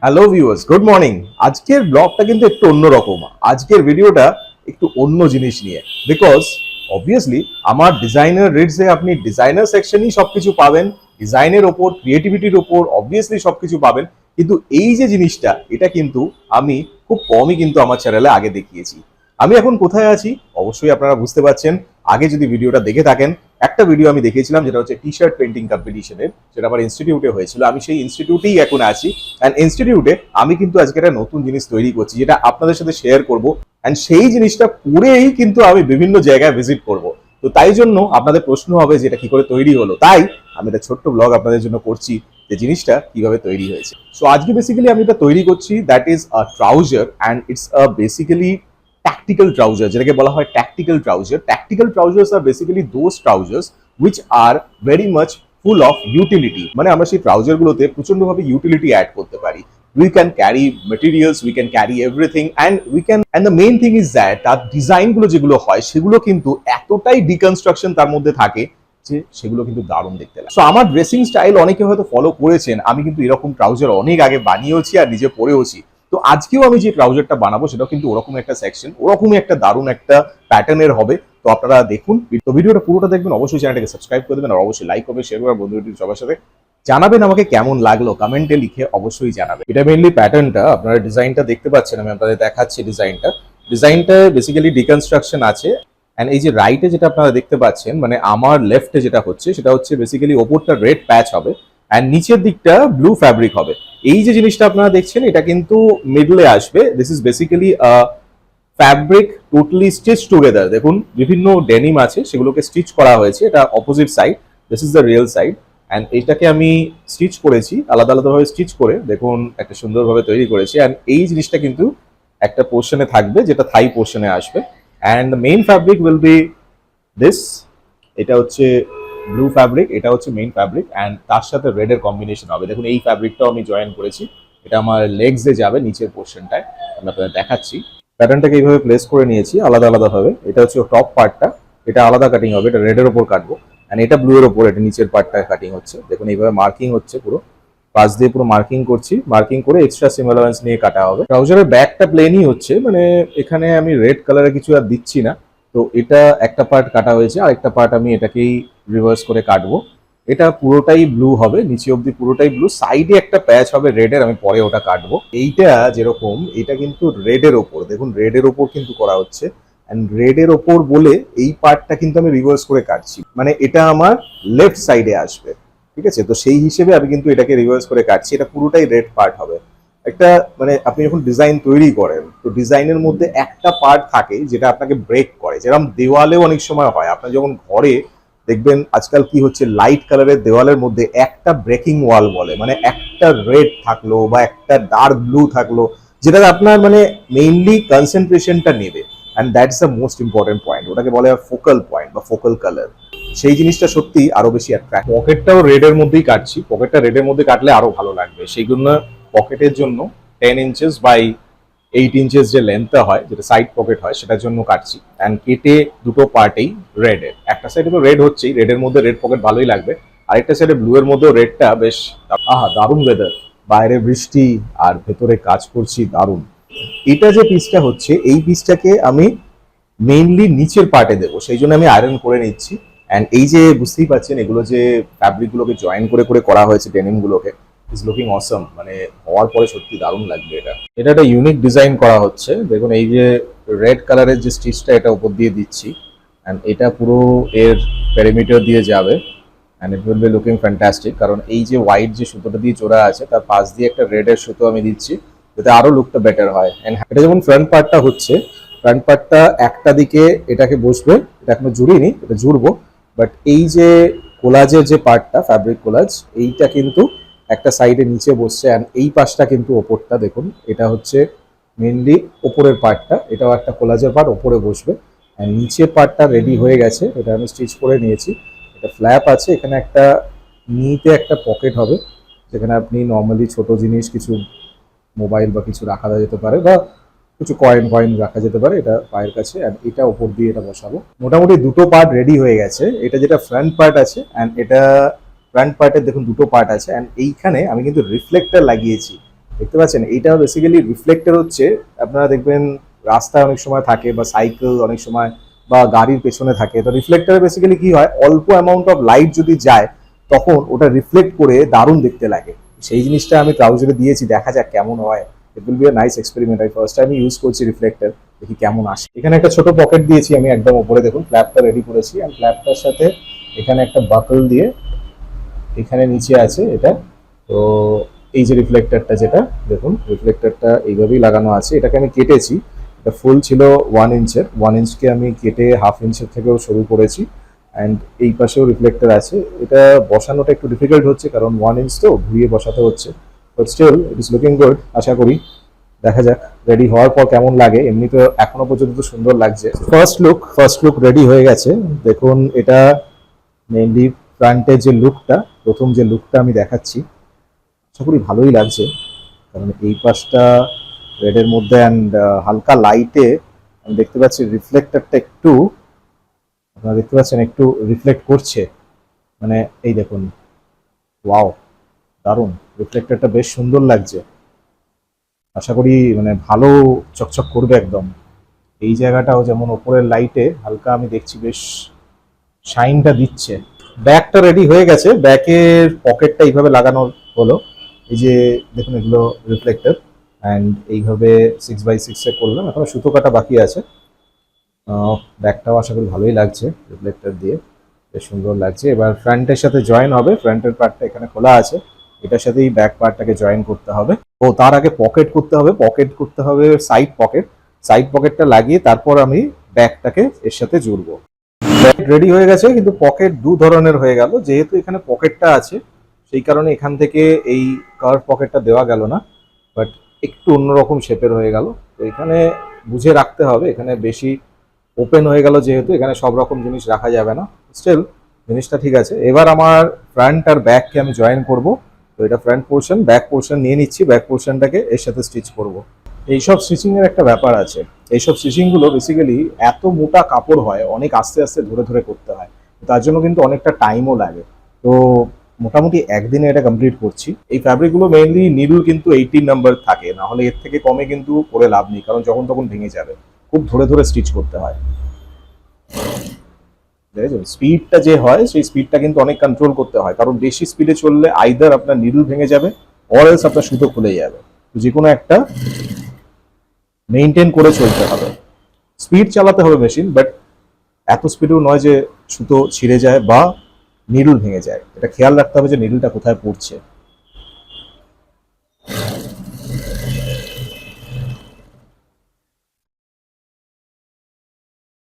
Hello viewers, good morning. আজকের ব্লগটা কিন্তু একটু অন্যরকম। আজকের ভিডিওটা একটু অন্য জিনিস নিয়ে, বিকজ অবভিয়াসলি আমার ডিজাইনার রিডসে আপনি ডিজাইনার সেকশনই সবকিছু পাবেন, ডিজাইনের ওপর, ক্রিয়েটিভিটির ওপর অবভিয়াসলি সবকিছু পাবেন। কিন্তু এই যে জিনিসটা, এটা কিন্তু আমি খুব কমই কিন্তু আমার চ্যানেলে আগে দেখিয়েছি। আমি এখন কোথায় আছি অবশ্যই আপনারা বুঝতে পারছেন। আগে যদি ভিডিওটা দেখে থাকেন, একটা ভিডিও আমি দেখিয়েছিলাম যেটা হচ্ছে টি শার্ট পেন্টিং কম্পিটিশনের, যেটা আমার ইনস্টিটিউটে হয়েছিল। আমি সেই ইনস্টিটিউটেই এখন আছি, অ্যান্ড ইনস্টিটিউটে আমি কিন্তু আজকে একটা নতুন জিনিস তৈরি করছি, যেটা আপনাদের সাথে শেয়ার করব। অ্যান্ড সেই জিনিসটা করেই কিন্তু আমি বিভিন্ন জায়গায় ভিজিট করব। তো তাই জন্য আপনাদের প্রশ্ন হবে যে এটা কি করে তৈরি হলো, তাই আমি একটা ছোট্ট ব্লগ আপনাদের জন্য করছি যে জিনিসটা কিভাবে তৈরি হয়েছে। সো আজকে বেসিক্যালি আমি এটা তৈরি করছি, that is a trouser, and it's a basically tactical trouser, যেটাকে বলা হয় tactical trouser. Tactical trousers are basically those trousers which are very much full of utility. মানে আমরা সেই ট্রাউজার গুলোতে প্রচন্ডভাবে ইউটিলিটি অ্যাড করতে পারি। We can carry materials, we can carry everything, and the main thing is that তার design গুলো যেগুলো হয় সেগুলো কিন্তু এতটাই ডিকনস্ট্রাকশন তার মধ্যে থাকে যে সেগুলো কিন্তু দারুণ দেখতে লাগে। সো আমার ড্রেসিং স্টাইল অনেকে হয়তো ফলো করেছেন, আমি কিন্তু এরকম ট্রাউজার অনেক আগে বানিয়েওছি আর নিজে পরেওছি। তো আজকেও আমি যে ট্রাউজারটা বানাবো সেটাও কিন্তু ওরকম একটা সেকশন, ওরকমই একটা দারুণ একটা প্যাটার্নের হবে। তো আপনারা দেখুন, তো ভিডিওটা পুরোটা দেখবেন, অবশ্যই চ্যানেলটাকে সাবস্ক্রাইব করে দেবেন, আর অবশ্যই লাইক করবেন, শেয়ার করবেন বন্ধুদের সবার সাথে। জানাবেন আমাকে কেমন লাগলো, কমেন্টে লিখে অবশ্যই জানাবেন। এটা মেইনলি প্যাটার্নটা, আপনারা ডিজাইনটা দেখতে পাচ্ছেন, আমি আপনাদের দেখাচ্ছি ডিজাইনটা বেসিক্যালি ডিকনস্ট্রাকশন আছে। অ্যান্ড এই যে রাইটে যেটা আপনারা দেখতে পাচ্ছেন, মানে আমার লেফটে যেটা হচ্ছে সেটা হচ্ছে বেসিক্যালি ওপরটা রেড প্যাচ হবে অ্যান্ড নিচের দিকটা ব্লু ফ্যাব্রিক হবে। এই যে জিনিসটা আপনারা দেখছেন এটা কিন্তু মিডলে আসবে। This is basically fabric totally stitch together. দেখুন বিভিন্ন ডেনিম আছে, সেগুলোকে স্টিচ করা হয়েছে। এটা opposite side, this is the real side, and এইটাকে আমি স্টিচ করেছি আলাদা আলাদাভাবে স্টিচ করে, দেখুন একটা সুন্দরভাবে তৈরি করেছি। অ্যান্ড এই জিনিসটা কিন্তু একটা পোর্শনে থাকবে যেটা থাই পোর্শনে আসবে, and the main fabric will be this. এটা হচ্ছে ব্লু ফ্যাব্রিক, এটা হচ্ছে মেইন ফ্যাব্রিক, অ্যান্ড তার সাথে রেডের কম্বিনেশন হবে। দেখুন এই ফ্যাব্রিকটাও আমি জয়েন করেছি, এটা আমার লেগসে যাবে নিচের পোর্শনটায়। আমি আপনাদের দেখাচ্ছি, প্যাটার্নটাকে এইভাবে প্লেস করে নিয়েছি আলাদা আলাদাভাবে। এটা হচ্ছে টপ পার্টটা, এটা আলাদা কাটিং হবে, এটা রেডের ওপর কাটবো, অ্যান্ড এটা ব্লু এর ওপর, এটা নিচের পার্টটা কাটিং হচ্ছে। দেখুন এইভাবে মার্কিং হচ্ছে, পুরো পাশ দিয়ে পুরো মার্কিং করছি, মার্কিং করে এক্সট্রা সিম অ্যালাউন্স নিয়ে কাটা হবে। ট্রাউজারের ব্যাকটা প্লেনই হচ্ছে, মানে এখানে আমি রেড কালারের কিছু আর দিচ্ছি না। তো এটা একটা পার্ট কাটা হয়েছে, আর একটা পার্ট আমি এটাকেই রিভার্স করে কাটবো। এটা পুরোটাই ব্লু হবে, নিচে অব্দি পুরোটাই ব্লু, সাইডে একটা প্যাচ হবে রেডের, আমি পরে ওটা কাটবো। এইটা যেরকম, এটা কিন্তু রেডের ওপর, দেখুন রেডের ওপর কিন্তু করা হচ্ছে, অ্যান্ড রেডের ওপর বলে এই পার্টটা কিন্তু আমি রিভার্স করে কাটছি, মানে এটা আমার লেফট সাইডে আসবে, ঠিক আছে? তো সেই হিসেবে আমি কিন্তু এটাকে রিভার্স করে কাটছি, এটা পুরোটাই রেড পার্ট হবে। একটা মানে আপনি যখন ডিজাইন তৈরি করেন, তো ডিজাইনের মধ্যে একটা পার্ট থাকে যেটা আপনাকে ব্রেক করে, যেরকম দেওয়ালেও অনেক সময় হয়। আপনার যখন ঘরে দেখবেন আজকাল কি হচ্ছে, লাইট কালারের দেওয়ালের মধ্যে একটা ব্রেকিং ওয়াল বলে, মানে একটা রেড থাকলো বা একটা ডার্ক ব্লু থাকলো, যেটা আপনার মানে মেইনলি কনসেন্ট্রেশনটা নেবে, and that's the most important point, ওটাকে বলে ফোকাল পয়েন্ট বা ফোকাল কালার। সেই জিনিসটা সত্যি আরো বেশি অ্যাট্রাক্ট। পকেটটাও রেডের মধ্যেই কাটছি, পকেটটা রেডের মধ্যে কাটলে আরো ভালো লাগবে, সেই জন্য পকেটের জন্য 10 ইঞ্চেস বাই 8 ইঞ্চেস যে লেন্থটা হয়, যেটা সাইড পকেট হয়, সেটার জন্য কাটছি। অ্যান্ড কেটে দুটো পার্টেই রেডের, একটা সাইডে তো রেড হচ্ছেই, রেডের মধ্যে রেড পকেট ভালোই লাগবে, আরেকটা সাইডে ব্লু এর মধ্যেও রেডটা বেশ। আহা দারুণ ওয়েদার, বাইরে বৃষ্টি আর ভেতরে কাজ করছি, দারুণ। এটা যে পিসটা হচ্ছে, এই পিসটাকে আমি মেইনলি নিচের পার্টে দেবো, সেই জন্য আমি আয়রন করে নিচ্ছি। অ্যান্ড এই যে বুঝতেই পারছেন, এগুলো যে ফ্যাব্রিক গুলোকে জয়েন করে করে করা হয়েছে ডেনিম গুলোকে, ইজ লুকিং অসম, মানে হওয়ার পরে সত্যি দারুণ লাগবে। এটা একটা ইউনিক ডিজাইন করা হচ্ছে। দেখুন এই যে রেড কালারের যে স্টিচটা, এটা উপর দিয়ে দিচ্ছি, অ্যান্ড এটা পুরো এর পেরিমিটার দিয়ে যাবে, and it will be looking fantastic. কারণ এই যে হোয়াইট যে সুতোটা দিয়ে জোড়া আছে, তার পাশ দিয়ে একটা রেডের সুতো আমি দিচ্ছি, যাতে আরো লুকটা বেটার হয়। অ্যান্ড এটা যেমন ফ্রন্ট পার্টটা হচ্ছে, ফ্রন্ট পার্টটা একটা দিকে এটাকে বসবে, এটা এখনো জুড়িনি, এটা জুড়বো। বাট এই যে কোলাজের যে পার্টটা, ফ্যাব্রিক কোলাজ, এইটা কিন্তু একটা সাইডে নিচে বসছে, অ্যান্ড এই পাশটা কিন্তু ওপরটা দেখুন, এটা হচ্ছে মেনলি ওপরের পার্টটা, এটাও একটা কোলাজের পার্ট ওপরে বসবে। অ্যান্ড নিচের পার্টটা রেডি হয়ে গেছে, এটা আমি স্টিচ করে নিয়েছি। এটা ফ্ল্যাপ আছে, এখানে একটা নিতে একটা পকেট হবে, যেখানে আপনি নর্মালি ছোট জিনিস কিছু মোবাইল বা কিছু রাখা যেতে পারে, বা কিছু কয়েন রাখা যেতে পারে এটা পায়ের কাছে। অ্যান্ড এটা উপর দিয়ে এটা বসাবো। মোটামুটি দুটো পার্ট রেডি হয়ে গেছে। এটা যেটা ফ্রন্ট পার্ট আছে, অ্যান্ড এটা ফ্রন্ট পার্টের দেখুন দুটো পার্ট আছে, অ্যান্ড এইখানে আমি কিন্তু রিফ্লেক্টর লাগিয়েছি, দেখতে পাচ্ছেন এইটা বেসিক্যালি রিফ্লেক্টর হচ্ছে, আপনারা দেখবেন রাস্তায় অনেক সময় থাকে বা সাইকেল অনেক সময় বা গাড়ির পেছনে থাকে, তো রিফ্লেক্টরে বেসিক্যালি কি হয়, অল্প অ্যামাউন্ট অফ লাইট যদি যায় তখন ওটা রিফ্লেক্ট করে দারুণ দেখতে লাগে। সেই জিনিসটা আমি ট্রাউজারে দিয়েছি, দেখা যাক কেমন হয়। It will be a nice experiment. আমি ফার্স্ট টাইম ইউজ করছি রিফ্লেক্টর, দেখি কেমন আসে। এখানে একটা ছোট পকেট দিয়েছি আমি একদম উপরে, দেখুন ফ্ল্যাপটা রেডি করেছি, আর ফ্ল্যাপটার সাথে এখানে একটা বাকল দিয়ে এখানে নিচে আছে এটা। তো এই যে রিফ্লেক্টরটা, যেটা দেখুন রিফ্লেক্টরটা এইভাবেই লাগানো আছে, এটাকে আমি কেটেছি। এটা ফুল ছিল 1 ইঞ্চের, 1 ইঞ্চকে আমি কেটে 1/2 ইঞ্চের থেকেও শুরু করেছি। অ্যান্ড এই পাশেও রিফ্লেক্টর আছে। এটা বসানোটা একটু ডিফিকাল্ট হচ্ছে কারণ 1 ইঞ্চ তো ঘুরিয়ে বসাতে হচ্ছে, but still it is looking good. আশা করি দেখা যাক রেডি হওয়ার পর কেমন লাগে। এমনি তো এখনো পর্যন্ত তো সুন্দর লাগছে। ফার্স্ট লুক রেডি হয়ে গেছে। দেখুন এটা মেইনলি ফ্রন্টের যে লুকটা, প্রথম যে লুকটা আমি দেখাচ্ছি, আশা করি ভালোই লাগছে। কারণ এই পাশটা রেডের মধ্যে অ্যান্ড হালকা লাইটে আমি দেখতে পাচ্ছি রিফ্লেক্টরটা একটু, আপনারা দেখতে পাচ্ছেন একটু রিফ্লেক্ট করছে। মানে এই দেখুন, ওয়াও, দারুণ, রিফ্লেক্টরটা বেশ সুন্দর লাগছে। আশা করি মানে ভালো চকচক করবে একদম। এই জায়গাটাও যেমন ওপরের লাইটে হালকা আমি দেখছি বেশ শাইনটা দিচ্ছে। ব্যাগটা রেডি হয়ে গেছে, ব্যাকের পকেটটা এইভাবে লাগানো হলো। এই যে দেখুন এগুলো রিফ্লেক্টর, অ্যান্ড এইভাবে 6x6 করলাম, এখনো সুতো কাটা বাকি আছে। ব্যাগটাও আশা করি ভালোই লাগছে রিফ্লেক্টর দিয়ে, বেশ সুন্দর লাগছে। এবার ফ্রন্টের সাথে জয়েন হবে, ফ্রন্টের পার্টটা এখানে খোলা আছে, এটার সাথেই ব্যাক পার্টটাকে জয়েন করতে হবে। ও তার আগে পকেট করতে হবে সাইড পকেটটা লাগিয়ে তারপর আমি ব্যাগটাকে এর সাথে জুড়বো। রেডি হয়ে গেছে, কিন্তু পকেট দু ধরনের হয়ে গেল। যেহেতু এখানে পকেটটা আছে সেই কারণে এখান থেকে এই কার্ভ পকেটটা দেওয়া গেল না, বাট একটু অন্যরকম শেপের হয়ে গেল। তো এখানে বুঝে রাখতে হবে, এখানে বেশি ওপেন হয়ে গেল যেহেতু এখানে সব রকম জিনিস রাখা যাবে না। স্টিল জিনিসটা ঠিক আছে। এবার আমার ফ্রন্ট আর ব্যাককে আমি জয়েন করব। তো এটা ফ্রন্ট পোর্শন, ব্যাক পোর্শন নিয়ে নিচ্ছি, ব্যাক পোর্শনটাকে এর সাথে স্টিচ করব। এইসব স্টিচিং এর একটা ব্যাপার আছে, এইসব স্টিচিং গুলো বেসিক্যালি এত মোটা কাপড় হয়, অনেক আস্তে আস্তে ধরে ধরে করতে হয়, তার জন্য কিন্তু অনেকটা টাইমও লাগে। তো মোটামুটি একদিনে এটা কমপ্লিট করছি। এই ফ্যাব্রিকগুলো মেইনলি নিডল কিন্তু 18 নাম্বার থাকে, না হলে এর থেকে কমে কিন্তু করে লাভ নেই, কারণ যখন তখন ভেঙে যাবে। খুব ধরে ধরে স্টিচ করতে হয়। দেখেছেন স্পিডটা যে হয় সেই স্পিডটা কিন্তু অনেক কন্ট্রোল করতে হয়, কারণ বেশি স্পিডে চললে আইদার আপনার নিডল ভেঙে যাবে অর এলস আপনার সুতো খুলে যাবে। তো যে কোনো একটা মেইনটেইন করে চলতে হবে। স্পিড চালাতে হবে মেশিন, বাট এত স্পিডেও নয় যে সুতো ছিঁড়ে যায় বা নিডল ভেঙে যায়। এটা খেয়াল রাখতে হবে যে নিডলটা কোথায় পড়ছে।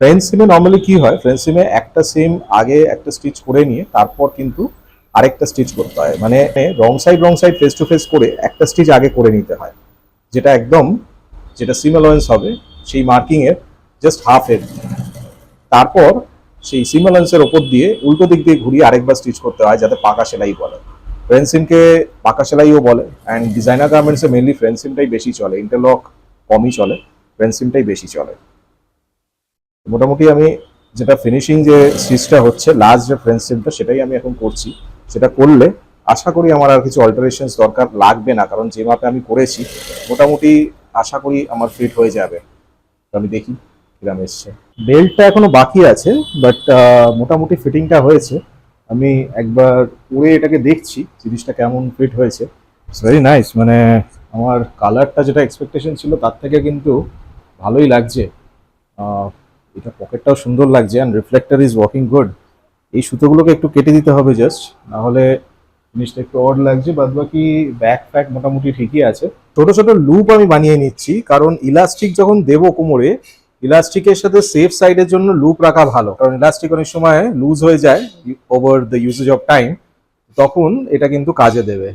ফ্রেঞ্চ সিমে নর্মালি কি হয়, ফ্রেঞ্চ সিমে একটা সিম আগে একটা স্টিচ করে নিয়ে তারপর কিন্তু আরেকটা স্টিচ করতে হয়। মানে wrong side face to face করে একটা স্টিচ আগে করে নিতে হয়, যেটা একদম যেটা সিম অ্যালাউন্স হবে সেই মার্কিং এর জাস্ট হাফ এর। তারপর সেই সিম অ্যালাউন্সের ওপর দিয়ে উল্টো দিক দিয়ে ঘুরিয়ে আরেকবার স্টিচ করতে হয়, যাতে পাকা সেলাই বলে। ফ্রেঞ্চ সিমকে পাকা সেলাইও বলে, অ্যান্ড ডিজাইনার গার্মেন্টসে মেনলি ফ্রেঞ্চ সিমটাই বেশি চলে, ইন্টারলক কমই চলে, ফ্রেঞ্চ সিমটাই বেশি চলে। মোটামুটি আমি যেটা ফিনিশিং যে স্টিচটা হচ্ছে লাস্ট যে ফ্রেঞ্চ সিমটা, সেটাই আমি এখন করছি। সেটা করলে আশা করি আমার আর কিছু অল্টারেশনস দরকার লাগবে না, কারণ যে মাপে আমি করেছি মোটামুটি আশা করি আমার ফিট হয়ে যাবে। তো আমি দেখি কিরম এসছে। বেল্টটা এখনো বাকি আছে, বাট মোটামুটি ফিটিংটা হয়েছে। আমি একবার পরে এটাকে দেখছি জিনিসটা কেমন ফিট হয়েছে। ইটস ভেরি নাইস, মানে আমার কালারটা যেটা এক্সপেকটেশন ছিল তার থেকে কিন্তু ভালোই লাগছে। এটা পকেটটাও সুন্দর লাগছে, and reflector is working good. এই সুতোগুলোকে একটু কেটে দিতে হবে জাস্ট, না হলে জিনিসটা একটু অড লাগছে। বাদ বাকি ব্যাক প্যাক মোটামুটি ঠিকই আছে। ছোট ছোট লুপ আমি বানিয়ে নিচ্ছি, কারণ ইলাস্টিক যখন দেবো কোমরে, ইলাস্টিকের সাথে সেফ সাইডের জন্য লুপ রাখা ভালো, কারণ ইলাস্টিক অনেক সময় লুজ হয়ে যায় over the usage of time, তখন এটা কিন্তু কাজে দেবে।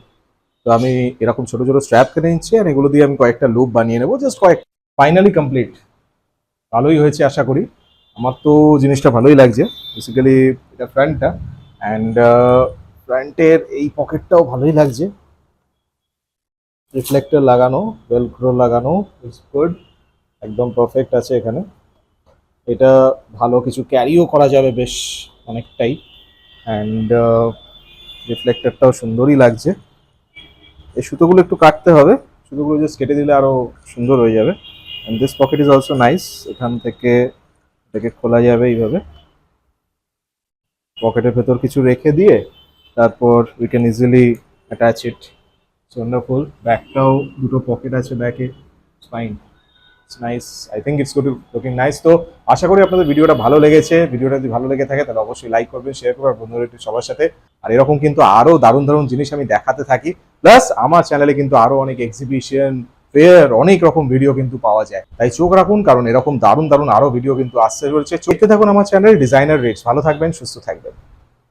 তো আমি এরকম ছোট ছোট স্ট্র্যাপ কিনে নিচ্ছি, আর এগুলো দিয়ে আমি কয়েকটা লুপ বানিয়ে নেবো, জাস্ট কয়েক। ফাইনালি কমপ্লিট, ভালোই হয়েছে আশা করি। আমার তো জিনিসটা ভালোই লাগছে। বেসিক্যালি এটা ফ্রন্টটা, অ্যান্ড ফ্রন্টের এই পকেটটাও ভালোই লাগছে। রিফ্লেক্টর লাগানো, ভেলক্রো লাগানো, ইটস গুড, একদম পারফেক্ট আছে এখানে। এটা ভালো কিছু ক্যারিও করা যাবে বেশ অনেকটাই, অ্যান্ড রিফ্লেক্টরটাও সুন্দরই লাগছে। এই সুতোগুলো একটু কাটতে হবে, সুতোগুলো জাস্ট কেটে দিলে আরো সুন্দর হয়ে যাবে। And this pocket is also nice, এখান থেকে এটাকে খোলা যাবে এইভাবে, পকেটের ভেতর কিছু রেখে দিয়ে তারপর we can easily attach it. Wonderful. ব্যাকটাও দুটো পকেট আছে ব্যাকে, fine, it's nice. I think it's good looking nice. তো আশা করি আপনাদের ভিডিওটা ভালো লেগেছে। ভিডিওটা যদি ভালো লেগে থাকে তাহলে অবশ্যই লাইক করবেন, শেয়ার করবেন বন্ধুদের একটু সবার সাথে। আর এরকম কিন্তু আরো দারুণ দারুণ জিনিস আমি দেখাতে থাকি। প্লাস আমার চ্যানেলে কিন্তু আরো অনেক এক্সিবিশন, ফেয়ার, অনেক রকম ভিডিও কিন্তু পাওয়া যায়। তাই চোখ রাখুন, কারণ এরকম দারুণ দারুণ আরো ভিডিও কিন্তু আসতে চলেছে। দেখতে থাকুন আমার চ্যানেল ডিজাইনার রেটস। ভালো থাকবেন, সুস্থ থাকবেন।